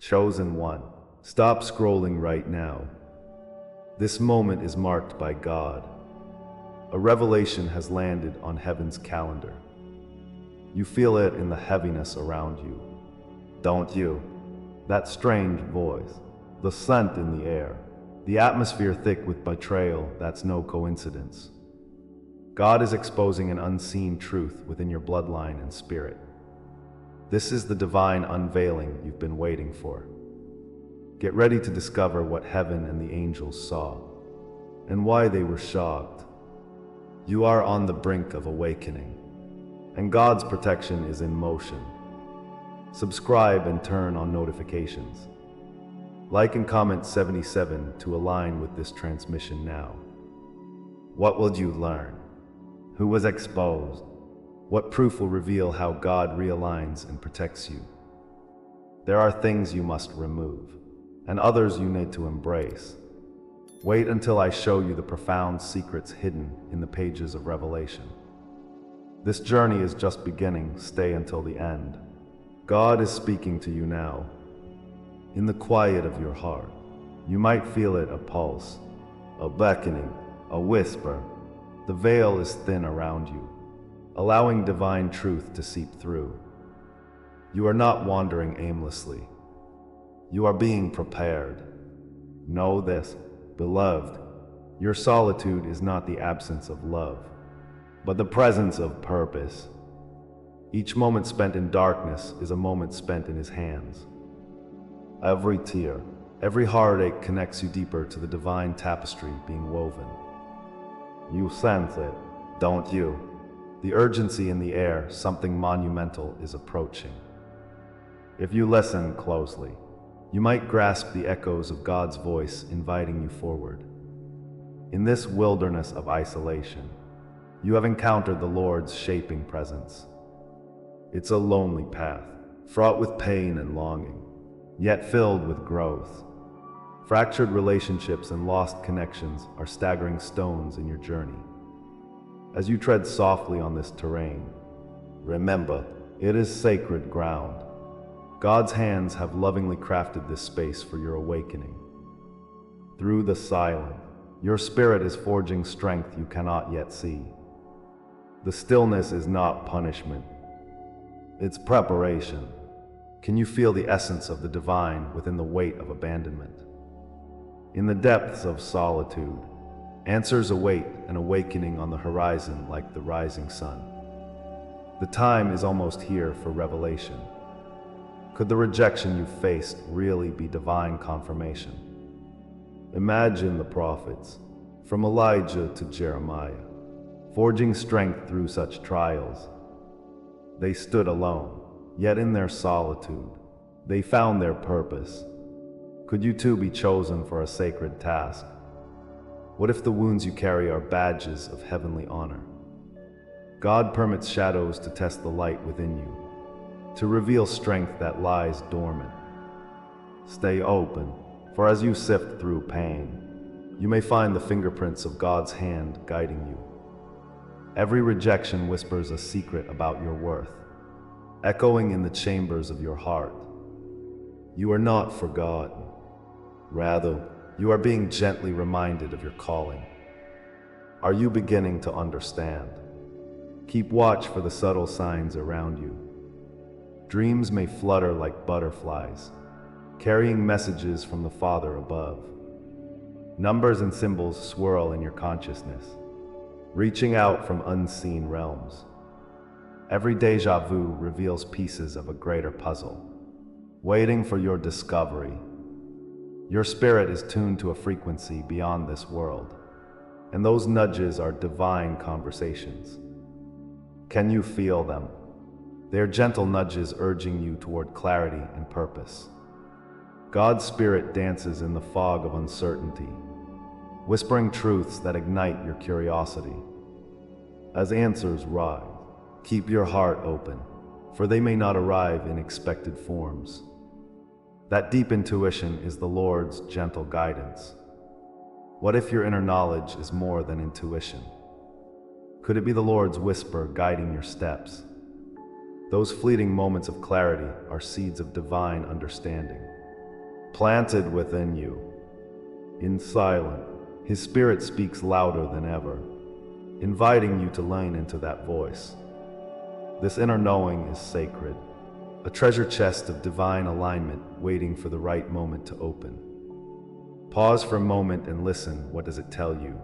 Chosen one, stop scrolling right now. This moment is marked by God. A revelation has landed on heaven's calendar. You feel it in the heaviness around you, don't you? That strange voice, the scent in the air, the atmosphere thick with betrayal, that's no coincidence. God is exposing an unseen truth within your bloodline and spirit. This is the divine unveiling you've been waiting for. Get ready to discover what heaven and the angels saw, and why they were shocked. You are on the brink of awakening, and God's protection is in motion. Subscribe and turn on notifications. Like and comment 77 to align with this transmission now. What will you learn? Who was exposed? What proof will reveal how God realigns and protects you? There are things you must remove, and others you need to embrace. Wait until I show you the profound secrets hidden in the pages of Revelation. This journey is just beginning. Stay until the end. God is speaking to you now. In the quiet of your heart, you might feel it, a pulse, a beckoning, a whisper. The veil is thin around you, allowing divine truth to seep through. You are not wandering aimlessly. You are being prepared. Know this, beloved, your solitude is not the absence of love, but the presence of purpose. Each moment spent in darkness is a moment spent in His hands. Every tear, every heartache connects you deeper to the divine tapestry being woven. You sense it, don't you? The urgency in the air, something monumental is approaching. If you listen closely, you might grasp the echoes of God's voice inviting you forward. In this wilderness of isolation, you have encountered the Lord's shaping presence. It's a lonely path, fraught with pain and longing, yet filled with growth. Fractured relationships and lost connections are staggering stones in your journey. As you tread softly on this terrain, remember, it is sacred ground. God's hands have lovingly crafted this space for your awakening. Through the silence, your spirit is forging strength you cannot yet see. The stillness is not punishment. It's preparation. Can you feel the essence of the divine within the weight of abandonment? In the depths of solitude, answers await an awakening on the horizon like the rising sun. The time is almost here for revelation. Could the rejection you faced really be divine confirmation? Imagine the prophets, from Elijah to Jeremiah, forging strength through such trials. They stood alone, yet in their solitude, they found their purpose. Could you too be chosen for a sacred task? What if the wounds you carry are badges of heavenly honor? God permits shadows to test the light within you, to reveal strength that lies dormant. Stay open, for as you sift through pain, you may find the fingerprints of God's hand guiding you. Every rejection whispers a secret about your worth, echoing in the chambers of your heart. You are not forgotten. Rather, you are being gently reminded of your calling. Are you beginning to understand? Keep watch for the subtle signs around you. Dreams may flutter like butterflies, carrying messages from the Father above. Numbers and symbols swirl in your consciousness, reaching out from unseen realms. Every déjà vu reveals pieces of a greater puzzle, waiting for your discovery. Your spirit is tuned to a frequency beyond this world, and those nudges are divine conversations. Can you feel them? They are gentle nudges urging you toward clarity and purpose. God's Spirit dances in the fog of uncertainty, whispering truths that ignite your curiosity. As answers rise, keep your heart open, for they may not arrive in expected forms. That deep intuition is the Lord's gentle guidance. What if your inner knowledge is more than intuition? Could it be the Lord's whisper guiding your steps? Those fleeting moments of clarity are seeds of divine understanding. planted within you. In silence, his spirit speaks louder than ever, inviting you to lean into that voice. This inner knowing is sacred, a treasure chest of divine alignment waiting for the right moment to open. Pause for a moment and listen. What does it tell you?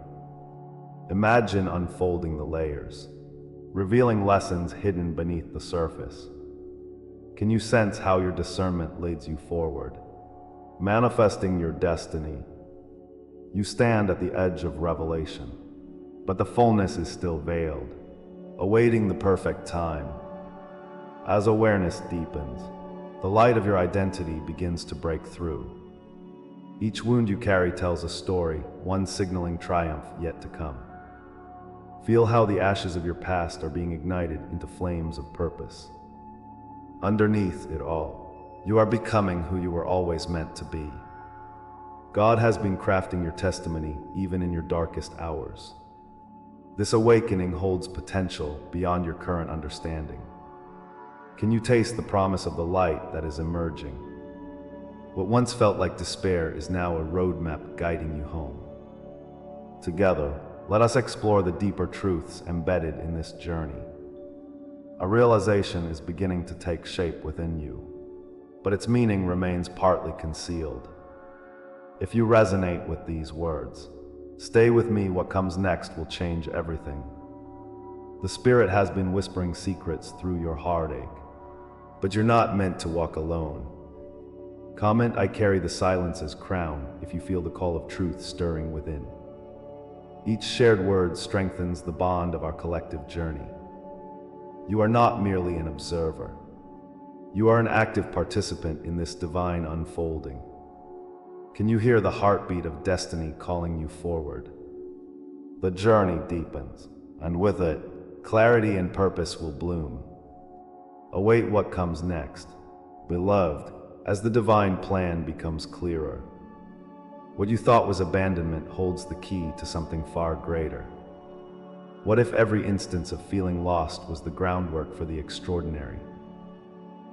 Imagine unfolding the layers, revealing lessons hidden beneath the surface. Can you sense how your discernment leads you forward, manifesting your destiny? You stand at the edge of revelation, but the fullness is still veiled, awaiting the perfect time. As awareness deepens, the light of your identity begins to break through. Each wound you carry tells a story, one signaling triumph yet to come. Feel how the ashes of your past are being ignited into flames of purpose. Underneath it all, you are becoming who you were always meant to be. God has been crafting your testimony even in your darkest hours. This awakening holds potential beyond your current understanding. Can you taste the promise of the light that is emerging? What once felt like despair is now a roadmap guiding you home. Together, let us explore the deeper truths embedded in this journey. A realization is beginning to take shape within you, but its meaning remains partly concealed. If you resonate with these words, stay with me. What comes next will change everything. The Spirit has been whispering secrets through your heartache, but you're not meant to walk alone. Comment, I carry the silence as crown, if you feel the call of truth stirring within. Each shared word strengthens the bond of our collective journey. You are not merely an observer. You are an active participant in this divine unfolding. Can you hear the heartbeat of destiny calling you forward? The journey deepens, and with it, clarity and purpose will bloom. Await what comes next, beloved, as the divine plan becomes clearer. What you thought was abandonment holds the key to something far greater. What if every instance of feeling lost was the groundwork for the extraordinary?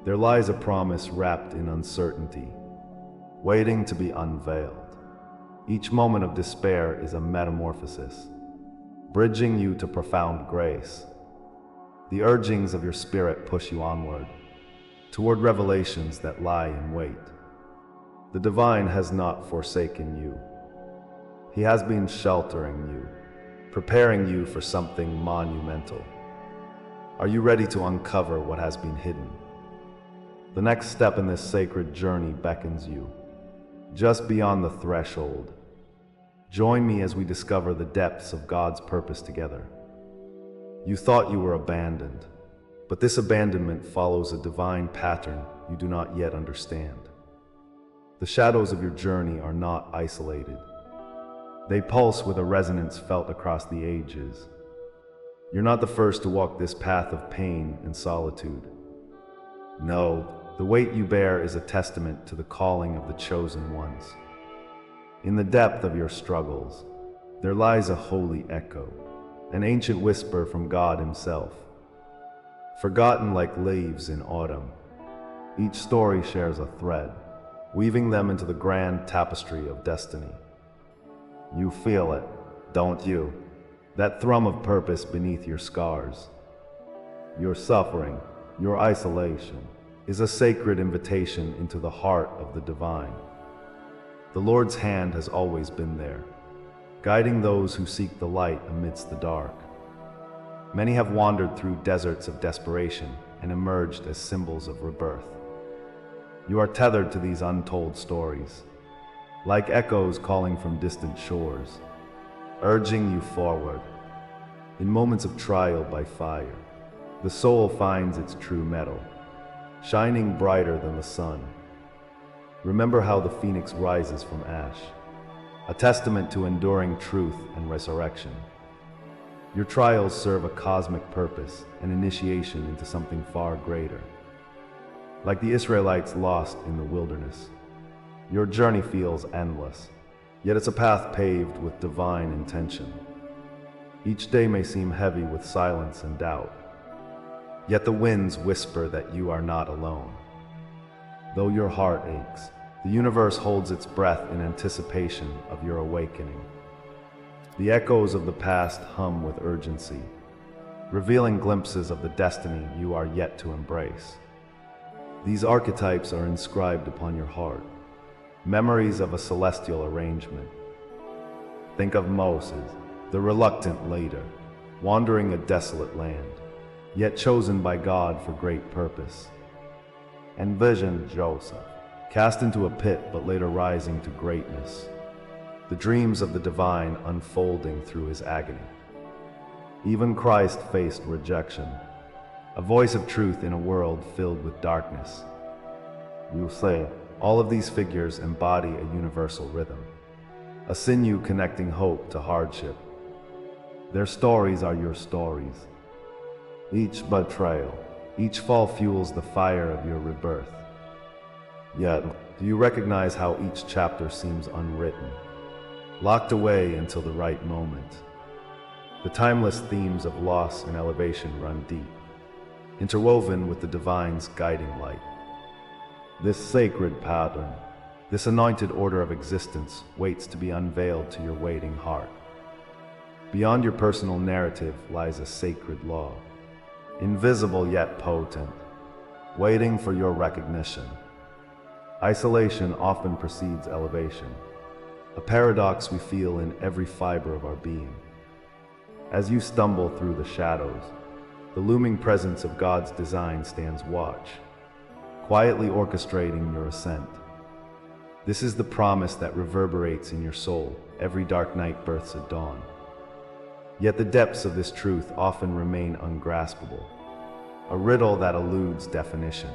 There lies a promise wrapped in uncertainty, waiting to be unveiled. Each moment of despair is a metamorphosis, bridging you to profound grace. The urgings of your spirit push you onward, toward revelations that lie in wait. The divine has not forsaken you. He has been sheltering you, preparing you for something monumental. Are you ready to uncover what has been hidden? The next step in this sacred journey beckons you, just beyond the threshold. Join me as we discover the depths of God's purpose together. You thought you were abandoned, but this abandonment follows a divine pattern you do not yet understand. The shadows of your journey are not isolated. They pulse with a resonance felt across the ages. You're not the first to walk this path of pain and solitude. No, the weight you bear is a testament to the calling of the chosen ones. In the depth of your struggles, there lies a holy echo, an ancient whisper from God Himself. Forgotten like leaves in autumn, each story shares a thread, weaving them into the grand tapestry of destiny. You feel it, don't you? That thrum of purpose beneath your scars. Your suffering, your isolation, is a sacred invitation into the heart of the divine. The Lord's hand has always been there, guiding those who seek the light amidst the dark. Many have wandered through deserts of desperation and emerged as symbols of rebirth. You are tethered to these untold stories, like echoes calling from distant shores, urging you forward. In moments of trial by fire, the soul finds its true metal, shining brighter than the sun. Remember how the phoenix rises from ash, a testament to enduring truth and resurrection. Your trials serve a cosmic purpose, an initiation into something far greater. Like the Israelites lost in the wilderness, your journey feels endless, yet it's a path paved with divine intention. Each day may seem heavy with silence and doubt, yet the winds whisper that you are not alone. Though your heart aches, The universe holds its breath in anticipation of your awakening. The echoes of the past hum with urgency, revealing glimpses of the destiny you are yet to embrace. These archetypes are inscribed upon your heart, memories of a celestial arrangement. Think of Moses, the reluctant leader, wandering a desolate land, yet chosen by God for great purpose. Envision Joseph, cast into a pit but later rising to greatness, the dreams of the divine unfolding through his agony. Even Christ faced rejection, a voice of truth in a world filled with darkness. You say, all of these figures embody a universal rhythm, a sinew connecting hope to hardship. Their stories are your stories. Each betrayal, each fall fuels the fire of your rebirth. Yet, do you recognize how each chapter seems unwritten, locked away until the right moment? The timeless themes of loss and elevation run deep, interwoven with the divine's guiding light. This sacred pattern, this anointed order of existence, waits to be unveiled to your waiting heart. Beyond your personal narrative lies a sacred law, invisible yet potent, waiting for your recognition. Isolation often precedes elevation, a paradox we feel in every fiber of our being. As you stumble through the shadows, the looming presence of God's design stands watch, quietly orchestrating your ascent. This is the promise that reverberates in your soul. Every dark night births a dawn. Yet the depths of this truth often remain ungraspable, a riddle that eludes definition.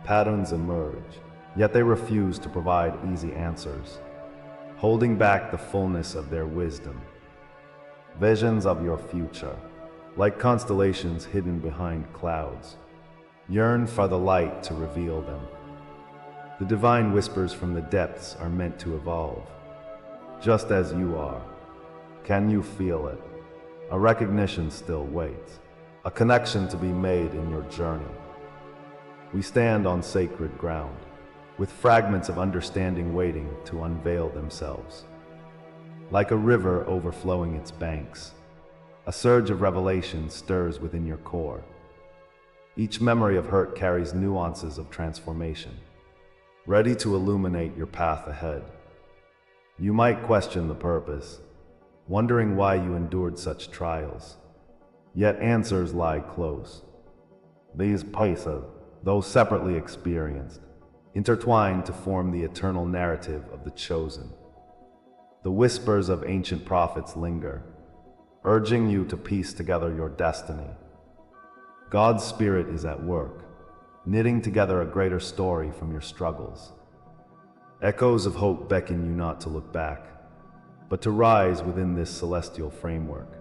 Patterns emerge, yet they refuse to provide easy answers, holding back the fullness of their wisdom. Visions of your future, like constellations hidden behind clouds, yearn for the light to reveal them. The divine whispers from the depths are meant to evolve, just as you are. Can you feel it? A recognition still waits, a connection to be made in your journey. We stand on sacred ground, with fragments of understanding waiting to unveil themselves. Like a river overflowing its banks, a surge of revelation stirs within your core. Each memory of hurt carries nuances of transformation, ready to illuminate your path ahead. You might question the purpose, wondering why you endured such trials. Yet answers lie close. These places, though separately experienced, intertwine to form the eternal narrative of the chosen. The whispers of ancient prophets linger, urging you to piece together your destiny. God's Spirit is at work, knitting together a greater story from your struggles. Echoes of hope beckon you not to look back, but to rise within this celestial framework.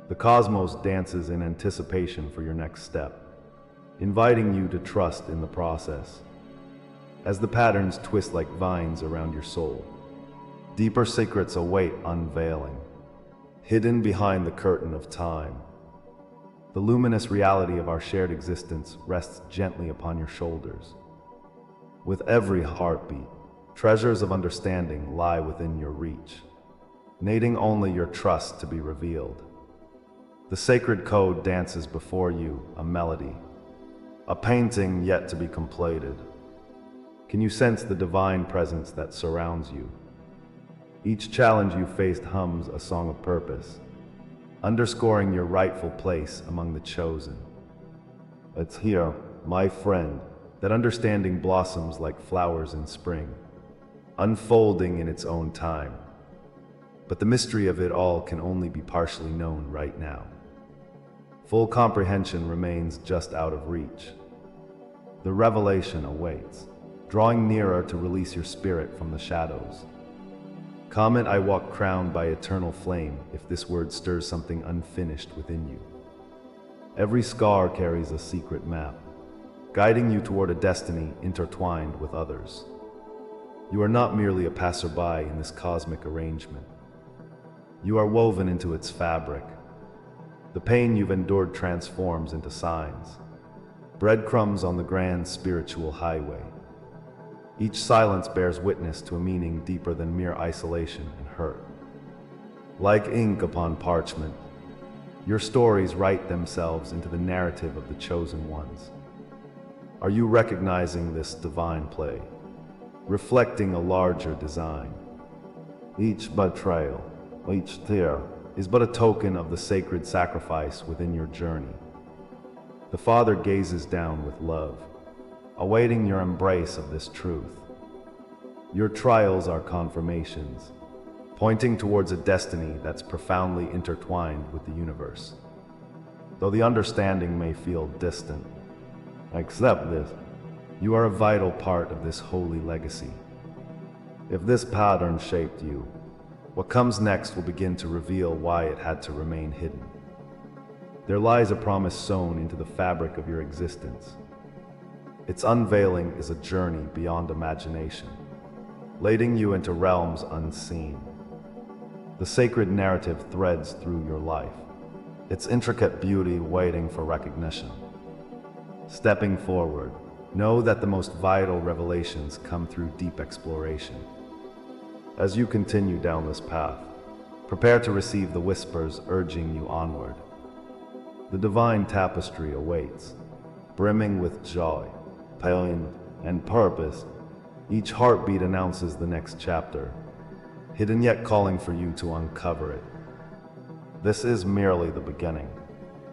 The cosmos dances in anticipation for your next step, inviting you to trust in the process. As the patterns twist like vines around your soul, deeper secrets await unveiling, hidden behind the curtain of time. The luminous reality of our shared existence rests gently upon your shoulders. With every heartbeat, treasures of understanding lie within your reach, needing only your trust to be revealed. The sacred code dances before you, a melody, a painting yet to be completed. Can you sense the divine presence that surrounds you? Each challenge you faced hums a song of purpose, underscoring your rightful place among the chosen. It's here, my friend, that understanding blossoms like flowers in spring, unfolding in its own time. But the mystery of it all can only be partially known right now. Full comprehension remains just out of reach. The revelation awaits, drawing nearer to release your spirit from the shadows. Comment, I walk crowned by eternal flame, if this word stirs something unfinished within you. Every scar carries a secret map, guiding you toward a destiny intertwined with others. You are not merely a passerby in this cosmic arrangement. You are woven into its fabric. The pain you've endured transforms into signs, breadcrumbs on the grand spiritual highway. Each silence bears witness to a meaning deeper than mere isolation and hurt. Like ink upon parchment, your stories write themselves into the narrative of the chosen ones. Are you recognizing this divine play, reflecting a larger design? Each betrayal, each tear, is but a token of the sacred sacrifice within your journey. The Father gazes down with love, awaiting your embrace of this truth. Your trials are confirmations, pointing towards a destiny that's profoundly intertwined with the universe. Though the understanding may feel distant, accept this. You are a vital part of this holy legacy. If this pattern shaped you, what comes next will begin to reveal why it had to remain hidden. There lies a promise sewn into the fabric of your existence. Its unveiling is a journey beyond imagination, leading you into realms unseen. The sacred narrative threads through your life, its intricate beauty waiting for recognition. Stepping forward, know that the most vital revelations come through deep exploration. As you continue down this path, prepare to receive the whispers urging you onward. The divine tapestry awaits, brimming with joy, pain, and purpose. Each heartbeat announces the next chapter, hidden yet calling for you to uncover it. This is merely the beginning,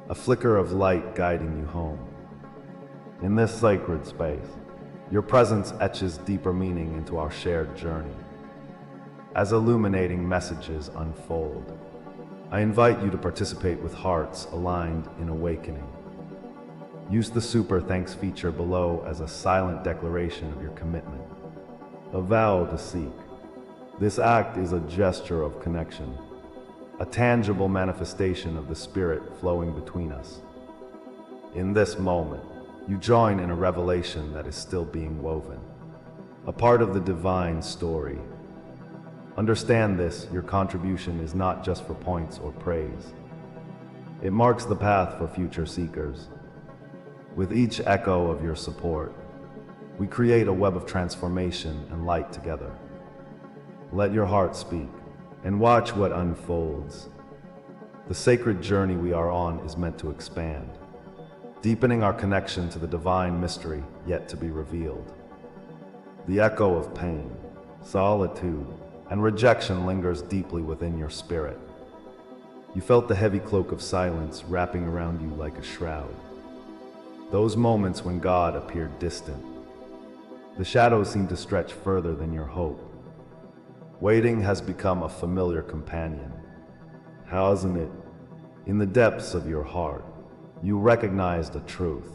a flicker of light guiding you home. In this sacred space, your presence etches deeper meaning into our shared journey. As illuminating messages unfold, I invite you to participate with hearts aligned in awakening. Use the Super Thanks feature below as a silent declaration of your commitment. A vow to seek. This act is a gesture of connection, a tangible manifestation of the Spirit flowing between us. In this moment, you join in a revelation that is still being woven, a part of the divine story. Understand this, your contribution is not just for points or praise. It marks the path for future seekers. With each echo of your support, we create a web of transformation and light together. Let your heart speak, and watch what unfolds. The sacred journey we are on is meant to expand, deepening our connection to the divine mystery yet to be revealed. The echo of pain, solitude, and rejection lingers deeply within your spirit. You felt the heavy cloak of silence wrapping around you like a shroud. Those moments when God appeared distant. The shadows seemed to stretch further than your hope. Waiting has become a familiar companion, hasn't it? In the depths of your heart, you recognized a truth.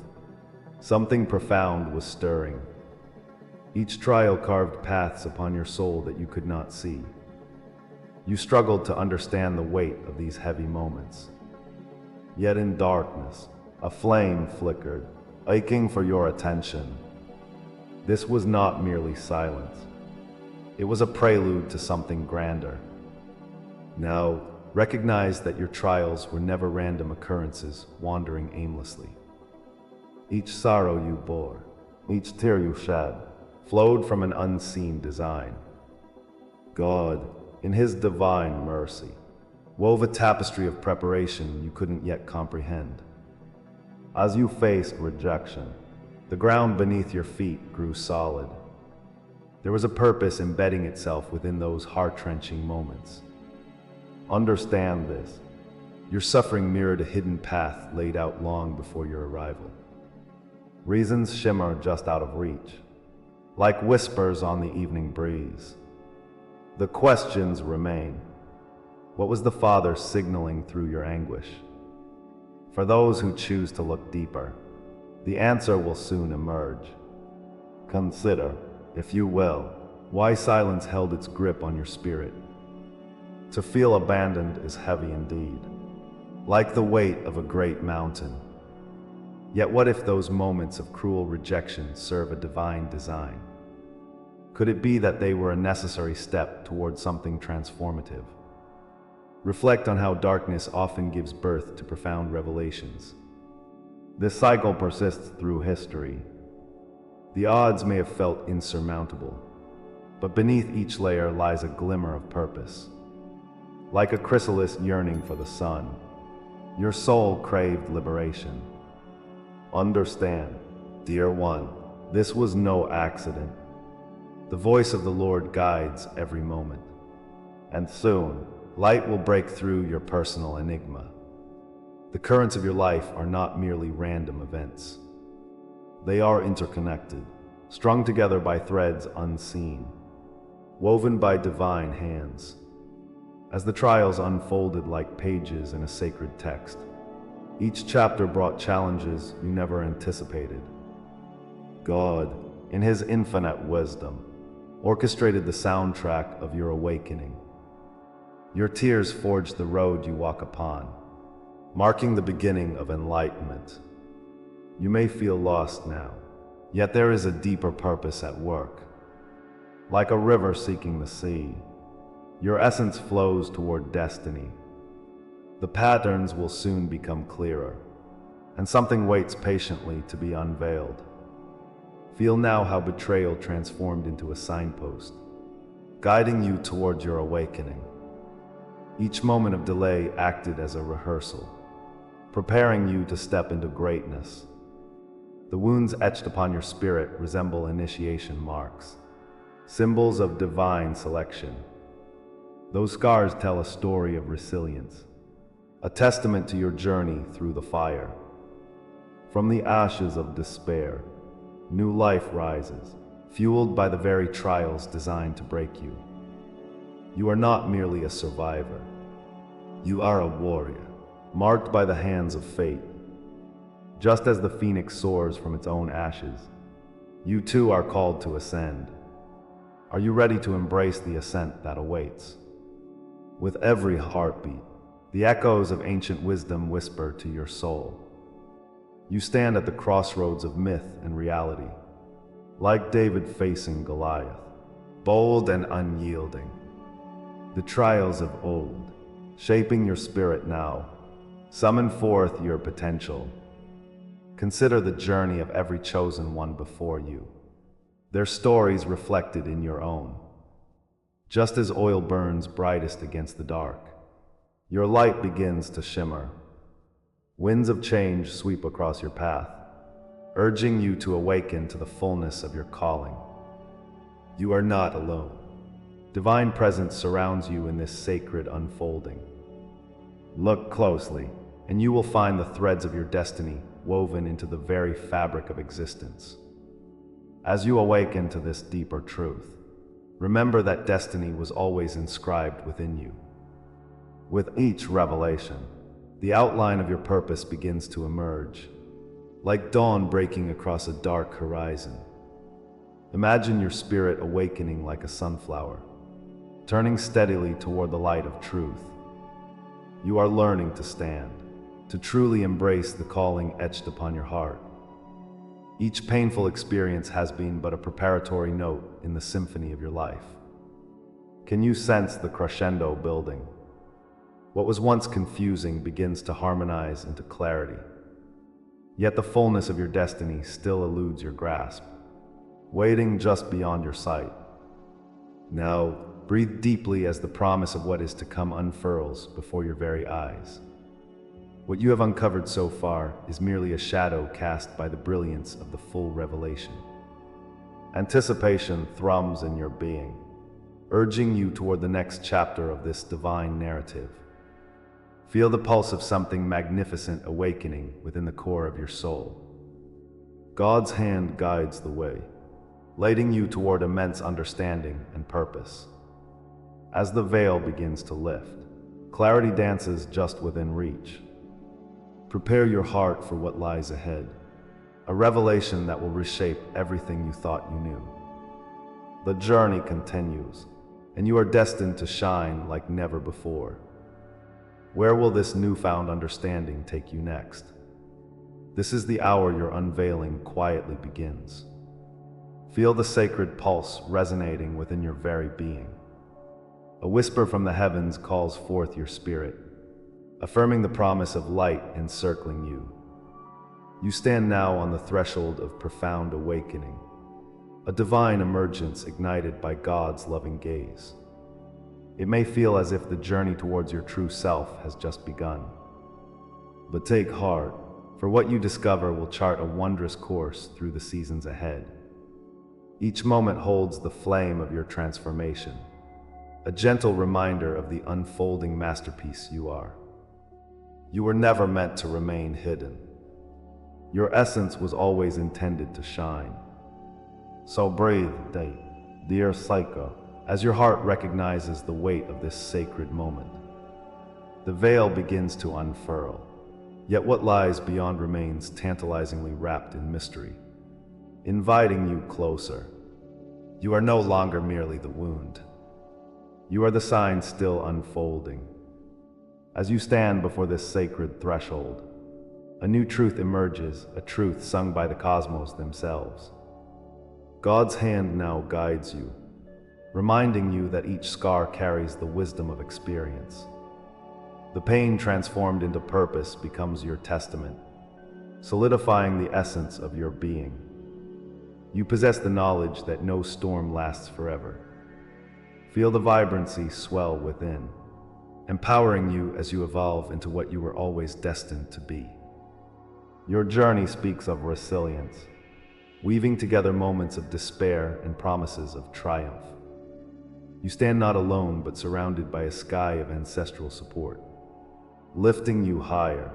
Something profound was stirring. Each trial carved paths upon your soul that you could not see. You struggled to understand the weight of these heavy moments. Yet in darkness, a flame flickered, aching for your attention. This was not merely silence. It was a prelude to something grander. Now, recognize that your trials were never random occurrences wandering aimlessly. Each sorrow you bore, each tear you shed, flowed from an unseen design. God, in His divine mercy, wove a tapestry of preparation you couldn't yet comprehend. As you faced rejection, the ground beneath your feet grew solid. There was a purpose embedding itself within those heart-wrenching moments. Understand this. Your suffering mirrored a hidden path laid out long before your arrival. Reasons shimmer just out of reach, like whispers on the evening breeze. The questions remain. What was the Father signaling through your anguish? For those who choose to look deeper, the answer will soon emerge. Consider, if you will, why silence held its grip on your spirit. To feel abandoned is heavy indeed, like the weight of a great mountain. Yet what if those moments of cruel rejection serve a divine design? Could it be that they were a necessary step toward something transformative? Reflect on how darkness often gives birth to profound revelations. This cycle persists through history. The odds may have felt insurmountable, but beneath each layer lies a glimmer of purpose. Like a chrysalis yearning for the sun, your soul craved liberation. Understand, dear one, this was no accident. The voice of the Lord guides every moment. And soon, light will break through your personal enigma. The currents of your life are not merely random events. They are interconnected, strung together by threads unseen, woven by divine hands. As the trials unfolded like pages in a sacred text, each chapter brought challenges you never anticipated. God, in His infinite wisdom, orchestrated the soundtrack of your awakening. Your tears forged the road you walk upon, marking the beginning of enlightenment. You may feel lost now, yet there is a deeper purpose at work. Like a river seeking the sea, your essence flows toward destiny. The patterns will soon become clearer, and something waits patiently to be unveiled. Feel now how betrayal transformed into a signpost, guiding you toward your awakening. Each moment of delay acted as a rehearsal, preparing you to step into greatness. The wounds etched upon your spirit resemble initiation marks, symbols of divine selection. Those scars tell a story of resilience, a testament to your journey through the fire. From the ashes of despair, new life rises, fueled by the very trials designed to break you. You are not merely a survivor. You are a warrior, marked by the hands of fate. Just as the phoenix soars from its own ashes, you too are called to ascend. Are you ready to embrace the ascent that awaits? With every heartbeat, the echoes of ancient wisdom whisper to your soul. You stand at the crossroads of myth and reality, like David facing Goliath, bold and unyielding. The trials of old, shaping your spirit now, summon forth your potential. Consider the journey of every chosen one before you, their stories reflected in your own. Just as oil burns brightest against the dark, your light begins to shimmer. Winds of change sweep across your path, urging you to awaken to the fullness of your calling. You are not alone. Divine presence surrounds you in this sacred unfolding. Look closely, and you will find the threads of your destiny woven into the very fabric of existence. As you awaken to this deeper truth, remember that destiny was always inscribed within you. With each revelation, the outline of your purpose begins to emerge, like dawn breaking across a dark horizon. Imagine your spirit awakening like a sunflower, turning steadily toward the light of truth. You are learning to stand, to truly embrace the calling etched upon your heart. Each painful experience has been but a preparatory note in the symphony of your life. Can you sense the crescendo building? What was once confusing begins to harmonize into clarity. Yet the fullness of your destiny still eludes your grasp, waiting just beyond your sight. Now, breathe deeply as the promise of what is to come unfurls before your very eyes. What you have uncovered so far is merely a shadow cast by the brilliance of the full revelation. Anticipation thrums in your being, urging you toward the next chapter of this divine narrative. Feel the pulse of something magnificent awakening within the core of your soul. God's hand guides the way, leading you toward immense understanding and purpose. As the veil begins to lift, clarity dances just within reach. Prepare your heart for what lies ahead, a revelation that will reshape everything you thought you knew. The journey continues, and you are destined to shine like never before. Where will this newfound understanding take you next? This is the hour your unveiling quietly begins. Feel the sacred pulse resonating within your very being. A whisper from the heavens calls forth your spirit, affirming the promise of light encircling you. You stand now on the threshold of profound awakening, a divine emergence ignited by God's loving gaze. It may feel as if the journey towards your true self has just begun. But take heart, for what you discover will chart a wondrous course through the seasons ahead. Each moment holds the flame of your transformation, a gentle reminder of the unfolding masterpiece you are. You were never meant to remain hidden. Your essence was always intended to shine. So breathe, dear Psycho, as your heart recognizes the weight of this sacred moment. The veil begins to unfurl, yet what lies beyond remains tantalizingly wrapped in mystery, inviting you closer. You are no longer merely the wound. You are the sign still unfolding. As you stand before this sacred threshold, a new truth emerges, a truth sung by the cosmos themselves. God's hand now guides you, reminding you that each scar carries the wisdom of experience. The pain transformed into purpose becomes your testament, solidifying the essence of your being. You possess the knowledge that no storm lasts forever. Feel the vibrancy swell within, empowering you as you evolve into what you were always destined to be. Your journey speaks of resilience, weaving together moments of despair and promises of triumph. You stand not alone, but surrounded by a sky of ancestral support, lifting you higher.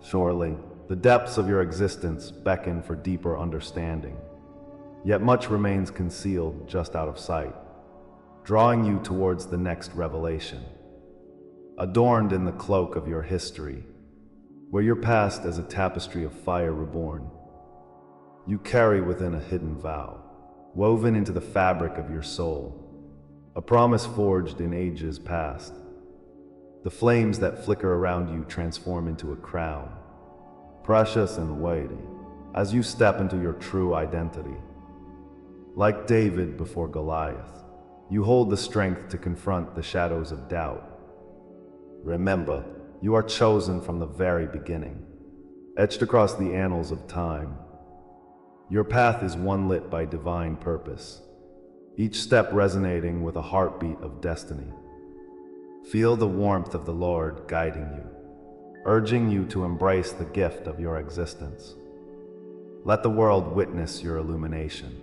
Surely, the depths of your existence beckon for deeper understanding, yet much remains concealed just out of sight, drawing you towards the next revelation. Adorned in the cloak of your history, where your past as a tapestry of fire reborn, you carry within a hidden vow, woven into the fabric of your soul, a promise forged in ages past. The flames that flicker around you transform into a crown, precious and weighty, as you step into your true identity. Like David before Goliath, you hold the strength to confront the shadows of doubt. Remember, you are chosen from the very beginning, etched across the annals of time. Your path is one lit by divine purpose, each step resonating with a heartbeat of destiny. Feel the warmth of the Lord guiding you, urging you to embrace the gift of your existence. Let the world witness your illumination,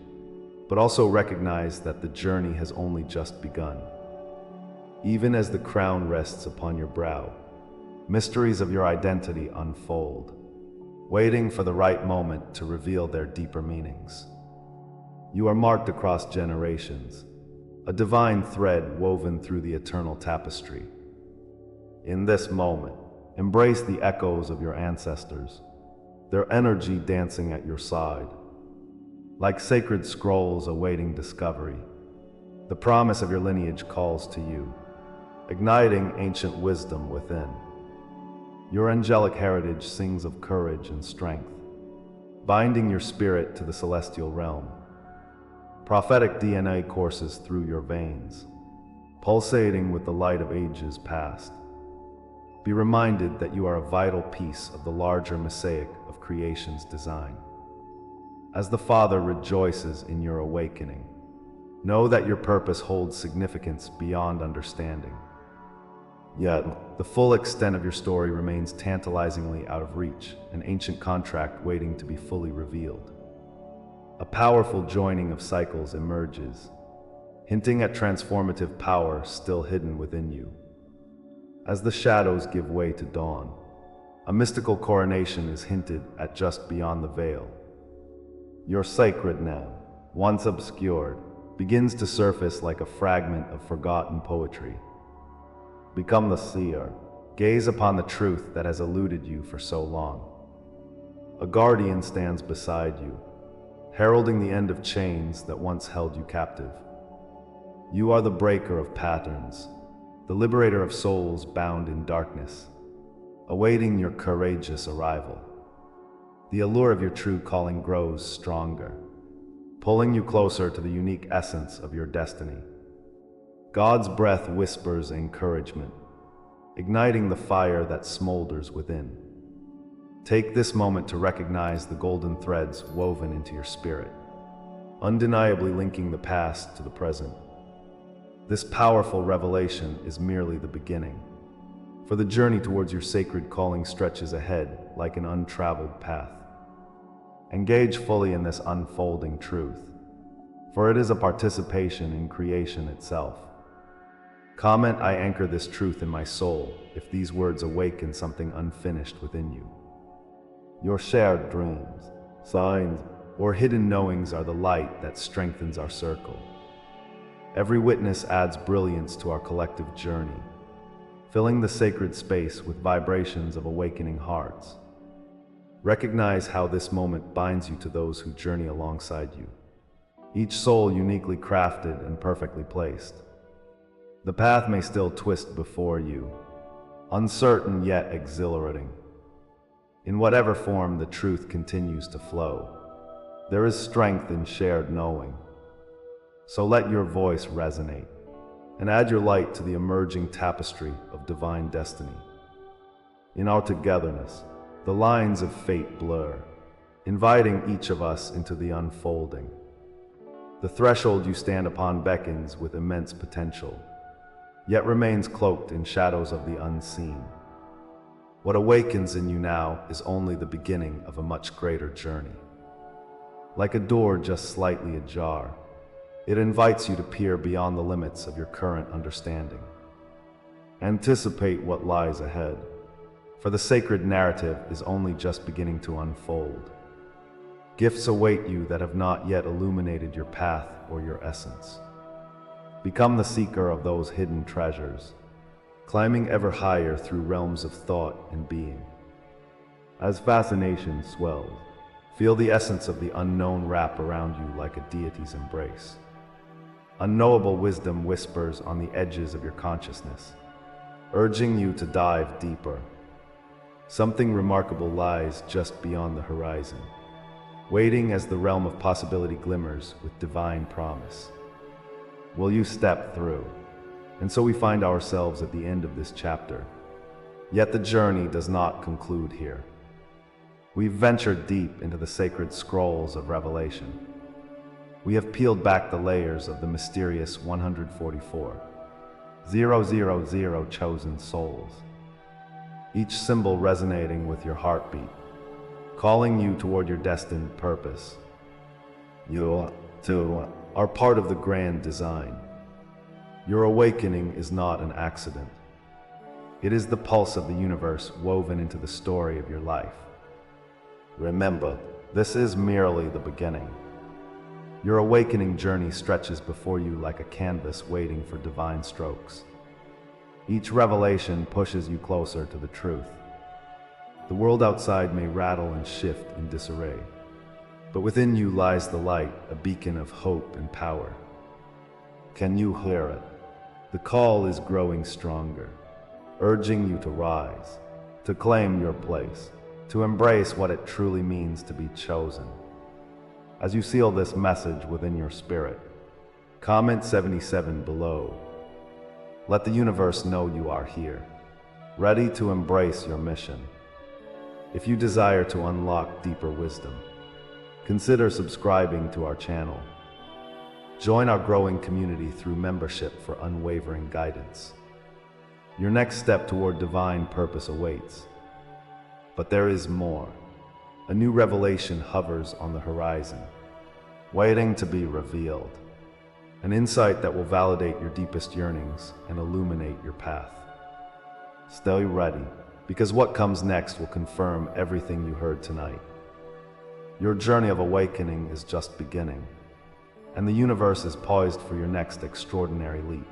but also recognize that the journey has only just begun. Even as the crown rests upon your brow, mysteries of your identity unfold, waiting for the right moment to reveal their deeper meanings. You are marked across generations, a divine thread woven through the eternal tapestry. In this moment, embrace the echoes of your ancestors, their energy dancing at your side. Like sacred scrolls awaiting discovery, the promise of your lineage calls to you, igniting ancient wisdom within. Your angelic heritage sings of courage and strength, binding your spirit to the celestial realm. Prophetic DNA courses through your veins, pulsating with the light of ages past. Be reminded that you are a vital piece of the larger mosaic of creation's design. As the Father rejoices in your awakening, know that your purpose holds significance beyond understanding. Yet, the full extent of your story remains tantalizingly out of reach, an ancient contract waiting to be fully revealed. A powerful joining of cycles emerges, hinting at transformative power still hidden within you. As the shadows give way to dawn, a mystical coronation is hinted at just beyond the veil. Your sacred now, once obscured, begins to surface like a fragment of forgotten poetry. Become the seer, gaze upon the truth that has eluded you for so long. A guardian stands beside you, heralding the end of chains that once held you captive. You are the breaker of patterns, the liberator of souls bound in darkness, awaiting your courageous arrival. The allure of your true calling grows stronger, pulling you closer to the unique essence of your destiny. God's breath whispers encouragement, igniting the fire that smolders within. Take this moment to recognize the golden threads woven into your spirit, undeniably linking the past to the present. This powerful revelation is merely the beginning, for the journey towards your sacred calling stretches ahead like an untraveled path. Engage fully in this unfolding truth, for it is a participation in creation itself. Comment, "I anchor this truth in my soul," if these words awaken something unfinished within you. Your shared dreams, signs, or hidden knowings are the light that strengthens our circle. Every witness adds brilliance to our collective journey, filling the sacred space with vibrations of awakening hearts. Recognize how this moment binds you to those who journey alongside you, each soul uniquely crafted and perfectly placed. The path may still twist before you, uncertain yet exhilarating. In whatever form the truth continues to flow, there is strength in shared knowing. So let your voice resonate, and add your light to the emerging tapestry of divine destiny. In our togetherness, the lines of fate blur, inviting each of us into the unfolding. The threshold you stand upon beckons with immense potential, yet remains cloaked in shadows of the unseen. What awakens in you now is only the beginning of a much greater journey. Like a door just slightly ajar, it invites you to peer beyond the limits of your current understanding. Anticipate what lies ahead, for the sacred narrative is only just beginning to unfold. Gifts await you that have not yet illuminated your path or your essence. Become the seeker of those hidden treasures, climbing ever higher through realms of thought and being. As fascination swells, feel the essence of the unknown wrap around you like a deity's embrace. Unknowable wisdom whispers on the edges of your consciousness, urging you to dive deeper. Something remarkable lies just beyond the horizon, waiting as the realm of possibility glimmers with divine promise. Will you step through? And so we find ourselves at the end of this chapter. Yet the journey does not conclude here. We've ventured deep into the sacred scrolls of Revelation. We have peeled back the layers of the mysterious 144,000 chosen souls, each symbol resonating with your heartbeat, calling you toward your destined purpose. You, too, are part of the grand design. Your awakening is not an accident. It is the pulse of the universe woven into the story of your life. Remember, this is merely the beginning. Your awakening journey stretches before you like a canvas waiting for divine strokes. Each revelation pushes you closer to the truth. The world outside may rattle and shift in disarray, but within you lies the light, a beacon of hope and power. Can you hear it? The call is growing stronger, urging you to rise, to claim your place, to embrace what it truly means to be chosen. As you seal this message within your spirit, comment 77 below. Let the universe know you are here, ready to embrace your mission. If you desire to unlock deeper wisdom, consider subscribing to our channel. Join our growing community through membership for unwavering guidance. Your next step toward divine purpose awaits. But there is more. A new revelation hovers on the horizon, waiting to be revealed. An insight that will validate your deepest yearnings and illuminate your path. Stay ready, because what comes next will confirm everything you heard tonight. Your journey of awakening is just beginning, and the universe is poised for your next extraordinary leap.